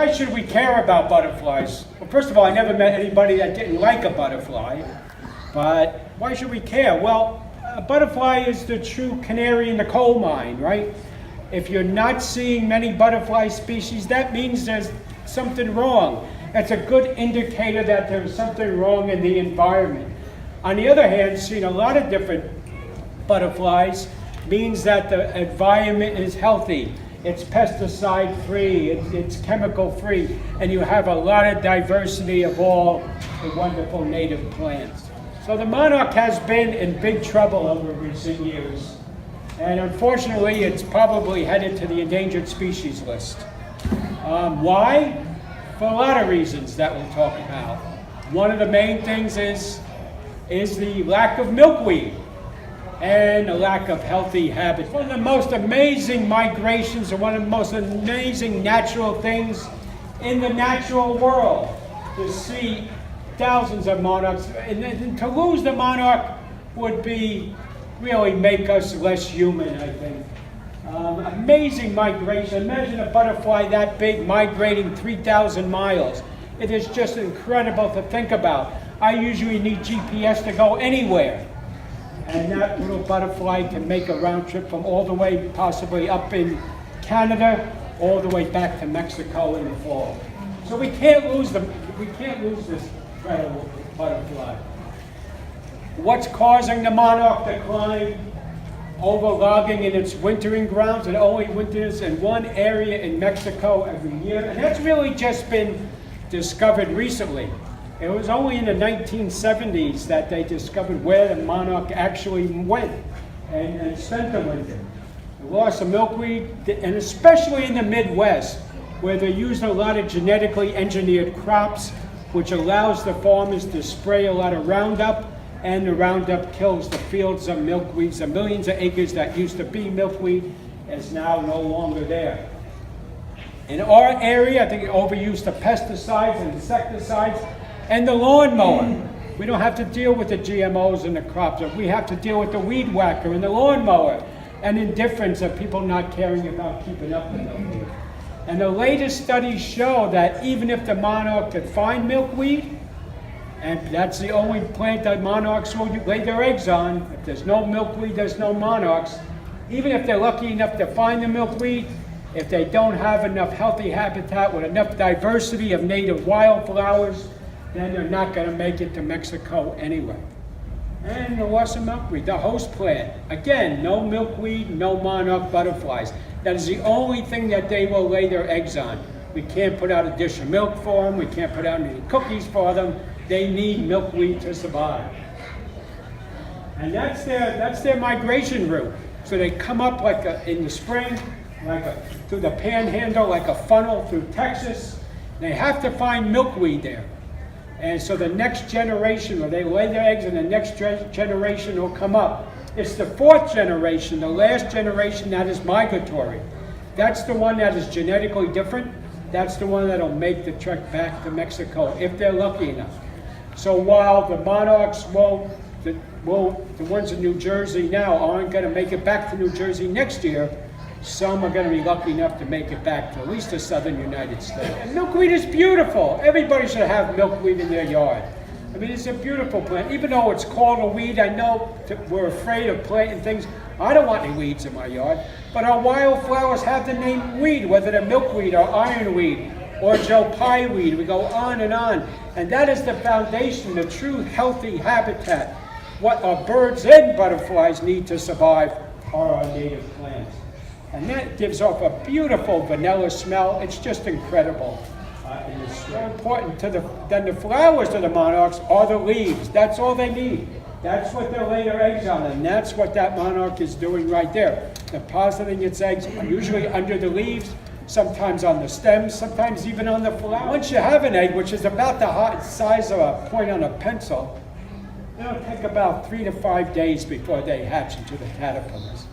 why should we care about butterflies? Well, first of all, I never met anybody that didn't like a butterfly. But why should we care? Well, a butterfly is the true canary in the coal mine, right? If you're not seeing many butterfly species, that means there's something wrong. That's a good indicator that there's something wrong in the environment. On the other hand, seeing a lot of different butterflies means that the environment is healthy. It's pesticide-free, it's chemical-free, and you have a lot of diversity of all the wonderful native plants. So the monarch has been in big trouble over recent years. And unfortunately, it's probably headed to the endangered species list. Why? For a lot of reasons that we'll talk about. One of the main things is the lack of milkweed and a lack of healthy habitat. One of the most amazing migrations and one of the most amazing natural things in the natural world to see thousands of monarchs. And to lose the monarch would be really make us less human, I think. Amazing migration. Imagine a butterfly that big migrating 3,000 miles. It is just incredible to think about. I usually need GPS to go anywhere. And that little butterfly can make a round trip from all the way possibly up in Canada, all the way back to Mexico in the fall. So we can't lose them. We can't lose this incredible butterfly. What's causing the monarch decline? Overlogging in its wintering grounds. It only winters in one area in Mexico every year, and that's really just been discovered recently. It was only in the 1970s that they discovered where the monarch actually went and spent the winter. The loss of milkweed, and especially in the Midwest, where they used a lot of genetically engineered crops, which allows the farmers to spray a lot of Roundup, and the Roundup kills the fields of milkweeds. The millions of acres that used to be milkweed is now no longer there. In our area, I think overuse of pesticides and insecticides, and the lawnmower. We don't have to deal with the GMOs in the crops. We have to deal with the weed whacker and the lawnmower, and indifference of people not caring about keeping up with them. And the latest studies show that even if the monarch could find milkweed, and that's the only plant that monarchs will lay their eggs on. If there's no milkweed, there's no monarchs. Even if they're lucky enough to find the milkweed, if they don't have enough healthy habitat with enough diversity of native wildflowers, then they're not going to make it to Mexico anyway. And the loss of milkweed, the host plant. Again, no milkweed, no monarch butterflies. That is the only thing that they will lay their eggs on. We can't put out a dish of milk for them. We can't put out any cookies for them. They need milkweed to survive. And that's their migration route. So they come up in the spring, through the panhandle, like a funnel through Texas. They have to find milkweed there. And so the next generation, or they lay their eggs and the next generation will come up. It's the fourth generation, the last generation that is migratory. That's the one that is genetically different. That's the one that'll make the trek back to Mexico, if they're lucky enough. So while the monarchs the ones in New Jersey now aren't going to make it back to New Jersey next year, some are going to be lucky enough to make it back to at least the southern United States. And milkweed is beautiful. Everybody should have milkweed in their yard. I mean, it's a beautiful plant. Even though it's called a weed, I know we're afraid of planting things. I don't want any weeds in my yard. But our wildflowers have the name weed, whether they're milkweed or ironweed or Joe Pye weed. We go on and on. And that is the foundation, the true healthy habitat. What our birds and butterflies need to survive are our native plants. And that gives off a beautiful vanilla smell. It's just incredible. It's so important than the flowers of the monarchs are the leaves. That's all they need. That's what they'll lay their eggs on, and that's what that monarch is doing right there. Depositing its eggs usually under the leaves, sometimes on the stems, sometimes even on the flower. Once you have an egg, which is about the size of a point on a pencil, it'll take about 3 to 5 days before they hatch into the caterpillars.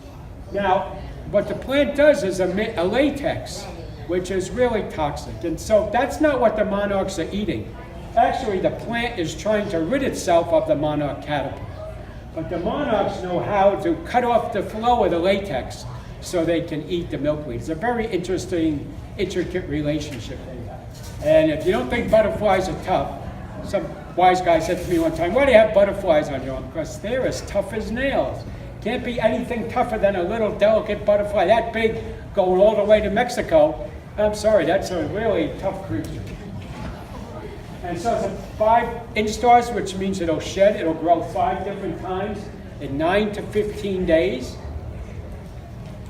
Now, what the plant does is emit a latex, which is really toxic. And so that's not what the monarchs are eating. Actually, the plant is trying to rid itself of the monarch caterpillar. But the monarchs know how to cut off the flow of the latex so they can eat the milkweed. It's a very interesting, intricate relationship they have. And if you don't think butterflies are tough, some wise guy said to me one time, "Why do you have butterflies on your arm?" Because they're as tough as nails. Can't be anything tougher than a little delicate butterfly that big going all the way to Mexico. I'm sorry, that's a really tough creature. And so it's a 5 instars, which means it'll shed. It'll grow 5 different times in 9 to 15 days.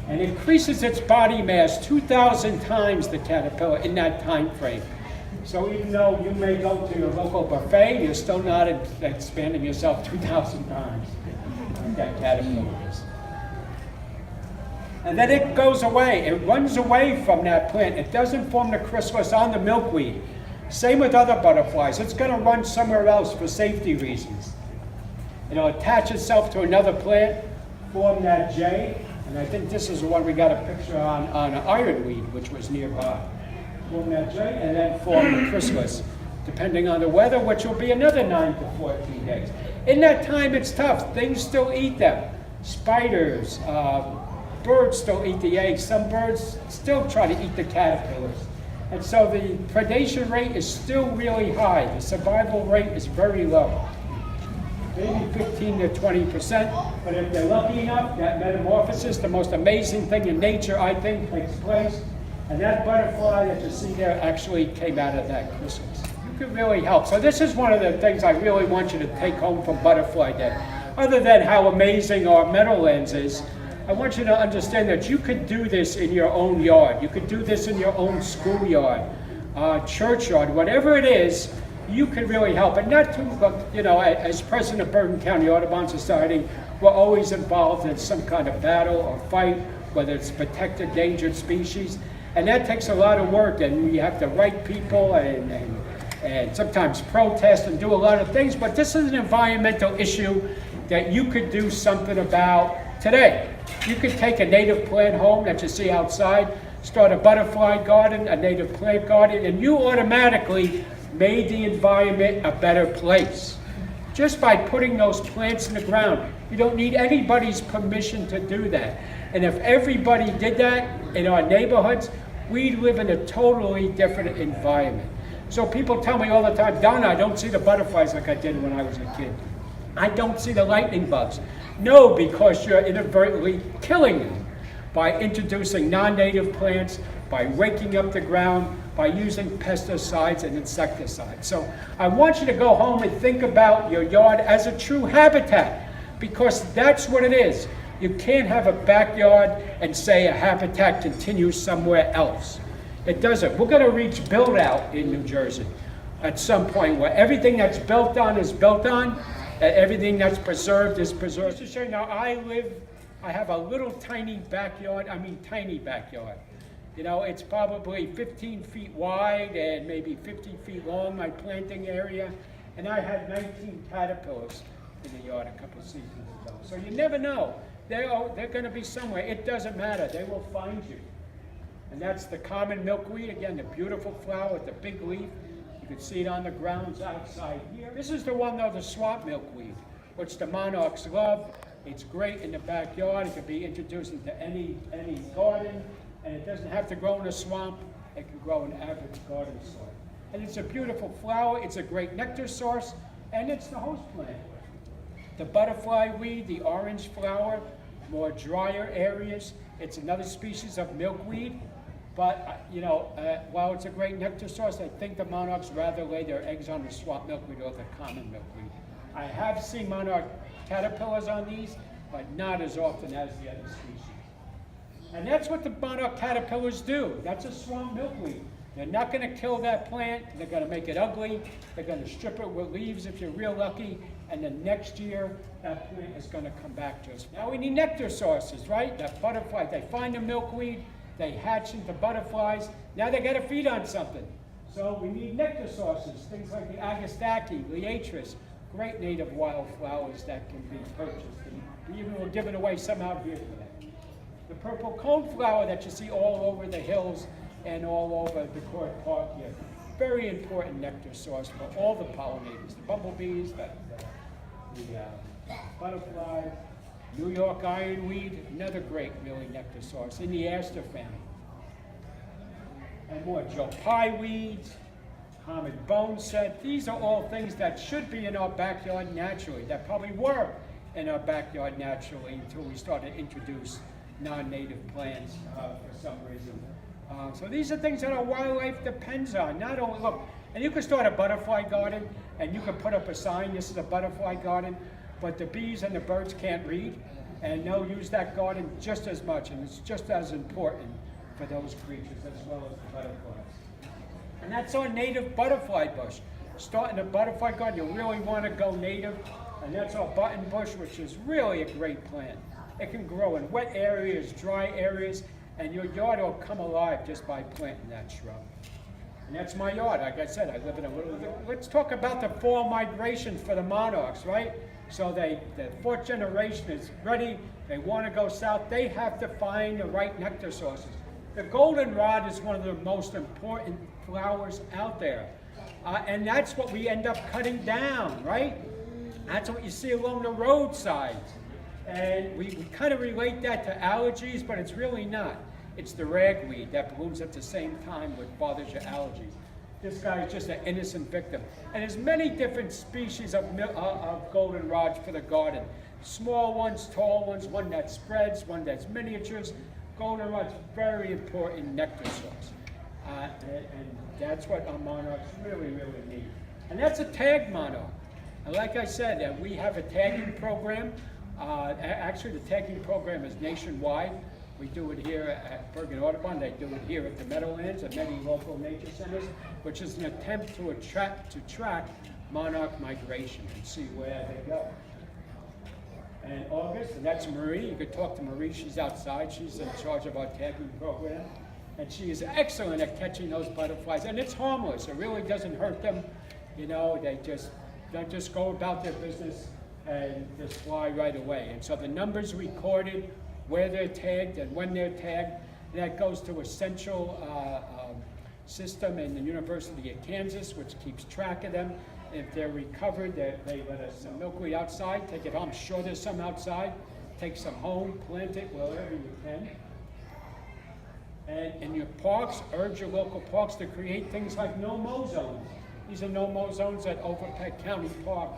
And increases its body mass 2,000 times the caterpillar in that time frame. So even though you may go to your local buffet, you're still not expanding yourself 2,000 times. That caterpillar is. And then it goes away. It runs away from that plant. It doesn't form the chrysalis on the milkweed. Same with other butterflies. It's going to run somewhere else for safety reasons. It'll attach itself to another plant, form that J, and I think this is the one we got a picture on ironweed, which was nearby. Form that J, and then form the chrysalis, depending on the weather, which will be another 9 to 14 days. In that time, it's tough. Things still eat them. Spiders, birds still eat the eggs. Some birds still try to eat the caterpillars. And so the predation rate is still really high. The survival rate is very low. Maybe 15 to 20%. But if they're lucky enough, that metamorphosis, the most amazing thing in nature, I think, takes place. And that butterfly that you see there actually came out of that chrysalis. Could really help. So this is one of the things I really want you to take home from Butterfly Day. Other than how amazing our Meadowlands is, I want you to understand that you could do this in your own yard. You could do this in your own schoolyard, churchyard, whatever it is, you could really help. And not to, you know, as president of Bergen County Audubon Society, we're always involved in some kind of battle or fight, whether it's protected, endangered species. And that takes a lot of work, and you have to write people and sometimes protest and do a lot of things, but this is an environmental issue that you could do something about today. You could take a native plant home that you see outside, start a butterfly garden, a native plant garden, and you automatically made the environment a better place. Just by putting those plants in the ground. You don't need anybody's permission to do that. And if everybody did that in our neighborhoods, we'd live in a totally different environment. So people tell me all the time, "Donna, I don't see the butterflies like I did when I was a kid. I don't see the lightning bugs." No, because you're inadvertently killing them by introducing non-native plants, by raking up the ground, by using pesticides and insecticides. So I want you to go home and think about your yard as a true habitat, because that's what it is. You can't have a backyard and say a habitat continues somewhere else. It doesn't. We're going to reach build out in New Jersey at some point where everything that's built on is built on, and everything that's preserved is preserved. Just to show you, now I have a little tiny backyard, tiny backyard. You know, it's probably 15 feet wide and maybe 50 feet long, my planting area, and I had 19 caterpillars in the yard a couple seasons ago. So you never know. They're going to be somewhere. It doesn't matter. They will find you. And that's the common milkweed. Again, the beautiful flower with the big leaf. You can see it on the grounds outside here. This is the one, though, the swamp milkweed, which the monarchs love. It's great in the backyard. It can be introduced into any garden, and it doesn't have to grow in a swamp. It can grow in average garden soil. And it's a beautiful flower. It's a great nectar source, and it's the host plant. The butterfly weed, the orange flower, more drier areas. It's another species of milkweed. But, while it's a great nectar source, I think the monarchs rather lay their eggs on the swamp milkweed or the common milkweed. I have seen monarch caterpillars on these, but not as often as the other species. And that's what the monarch caterpillars do. That's a swamp milkweed. They're not going to kill that plant. They're going to make it ugly. They're going to strip it with leaves if you're real lucky. And then next year, that plant is going to come back to us. Now we need nectar sources, right? That butterfly, they find the milkweed. They hatch into butterflies. Now they got to feed on something. So we need nectar sources, things like the agastache, liatris, great native wildflowers that can be purchased. And we even were giving away some out here today. The purple coneflower that you see all over the hills and all over the Court Park here. Very important nectar source for all the pollinators, the bumblebees, the butterflies. New York ironweed, another great really nectar source in the aster family. And more Joe Pye weeds, common boneset. These are all things that should be in our backyard naturally, that probably were in our backyard naturally until we started to introduce non-native plants for some reason. So these are things that our wildlife depends on. Not only, look, and you can start a butterfly garden and you can put up a sign, this is a butterfly garden, but the bees and the birds can't read, and they'll use that garden just as much, and it's just as important for those creatures as well as the butterflies. And that's our native butterfly bush. Starting a butterfly garden, you really want to go native, and that's our button bush, which is really a great plant. It can grow in wet areas, dry areas, and your yard will come alive just by planting that shrub. And that's my yard. Like I said, I live in a little. Let's talk about the fall migration for the monarchs, right? So the fourth generation is ready. They want to go south. They have to find the right nectar sources. The goldenrod is one of the most important flowers out there. And that's what we end up cutting down, right? That's what you see along the roadsides. And we kind of relate that to allergies, but it's really not. It's the ragweed that blooms at the same time that bothers your allergies. This guy is just an innocent victim. And there's many different species of goldenrods for the garden. Small ones, tall ones, one that spreads, one that's miniatures. Goldenrod's very important nectar source. And that's what our monarchs really, really need. And that's a tagged monarch. And like I said, we have a tagging program. Actually, the tagging program is nationwide. We do it here at Bergen Audubon. They do it here at the Meadowlands and many local nature centers, which is an attempt to track monarch migration and see where they go. And August, and that's Marie. You could talk to Marie. She's outside. She's in charge of our tagging program. And she is excellent at catching those butterflies. And it's harmless. It really doesn't hurt them. You know, they just go about their business and just fly right away. And so the numbers recorded, where they're tagged and when they're tagged, that goes to a central system in the University of Kansas, which keeps track of them. If they're recovered, they let us some milkweed outside, take it home. I'm sure there's some outside. Take some home, plant it wherever you can. And in your parks, urge your local parks to create things like no-mow zones. These are no-mow zones at Overpeck County Park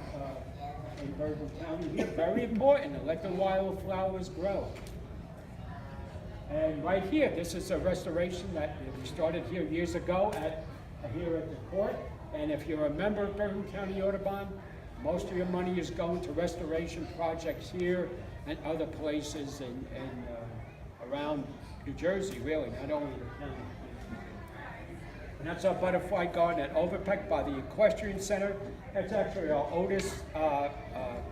in Bergen County. They're very important to let the wildflowers grow. And right here, this is a restoration that we started here years ago here at the court. And if you're a member of Bergen County Audubon, most of your money is going to restoration projects here and other places around New Jersey, really, not only the county. And that's our butterfly garden at Overpeck by the Equestrian Center. That's actually our oldest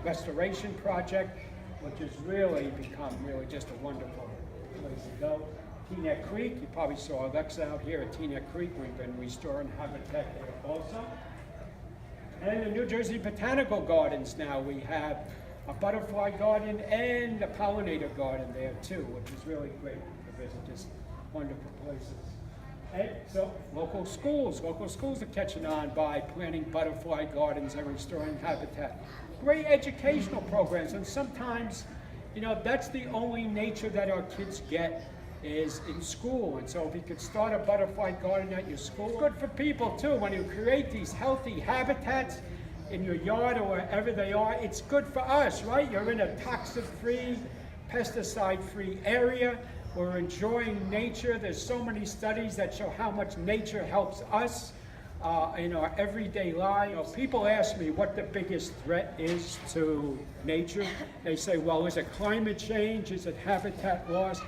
restoration project, which has really become just a wonderful place to go. Teaneck Creek, you probably saw Alexa out here at Teaneck Creek. We've been restoring habitat there also. And the New Jersey Botanical Gardens now, we have a butterfly garden and a pollinator garden there too, which is really great to visit, just wonderful places. And so local schools are catching on by planting butterfly gardens and restoring habitat. Great educational programs, and sometimes, that's the only nature that our kids get is in school. And so if you could start a butterfly garden at your school, it's good for people too. When you create these healthy habitats in your yard or wherever they are, it's good for us, right? You're in a toxic-free, pesticide-free area. We're enjoying nature. There's so many studies that show how much nature helps us in our everyday lives. People ask me what the biggest threat is to nature. They say, well, is it climate change? Is it habitat loss?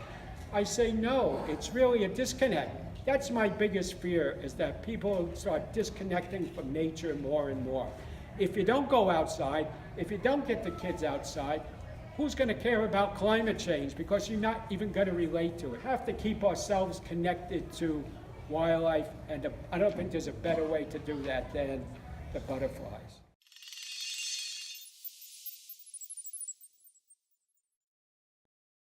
I say, no, it's really a disconnect. That's my biggest fear, is that people start disconnecting from nature more and more. If you don't go outside, if you don't get the kids outside, who's going to care about climate change? Because you're not even going to relate to it. We have to keep ourselves connected to wildlife, and I don't think there's a better way to do that than the butterflies.